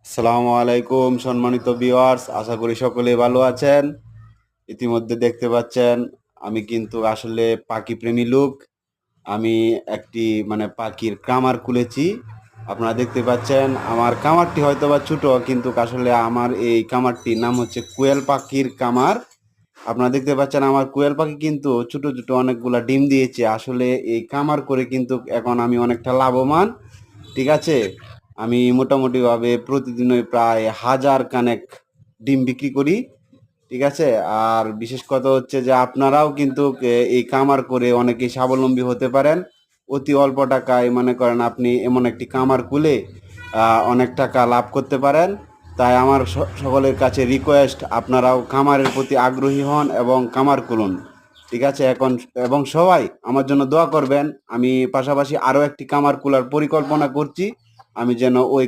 আসসালামু আলাইকুম সম্মানিত ভিউয়ার্স, আশা করি সকলে ভালো আছেন। ইতিমধ্যে দেখতে পাচ্ছেন আমি কিন্তু আসলে পাখি প্রেমী লোক। আমি একটি পাখির খামার খুলেছি। আপনারা দেখতে পাচ্ছেন আমার খামারটি হয়তোবা ছোট, কিন্তু আসলে আমার এই খামারটির নাম হচ্ছে কোয়েল পাখির খামার। আপনারা দেখতে পাচ্ছেন আমার কোয়েল পাখি কিন্তু ছোট ছোট অনেকগুলা ডিম দিয়েছে। আসলে এই খামার করে কিন্তু এখন আমি অনেকটা লাভবান। ঠিক আছে, আমি মোটামুটিভাবে প্রতিদিনই প্রায় 1000 কানেক ডিম বিক্রি করি। ঠিক আছে, আর বিশেষ কথা হচ্ছে যে আপনারাও কিন্তু এই খামার করে অনেকেই স্বাবলম্বী হতে পারেন। অতি অল্প টাকায় মনে করেন আপনি এমন একটি খামার খুলে অনেক টাকা লাভ করতে পারেন। তাই আমার সকলের কাছে রিকোয়েস্ট, আপনারাও খামারের প্রতি আগ্রহী হন এবং খামার খুলুন। ঠিক আছে, এখন এবং সবাই আমার জন্য দোয়া করবেন। আমি পাশাপাশি আরও একটি খামার খোলার পরিকল্পনা করছি। আমি যেন ওই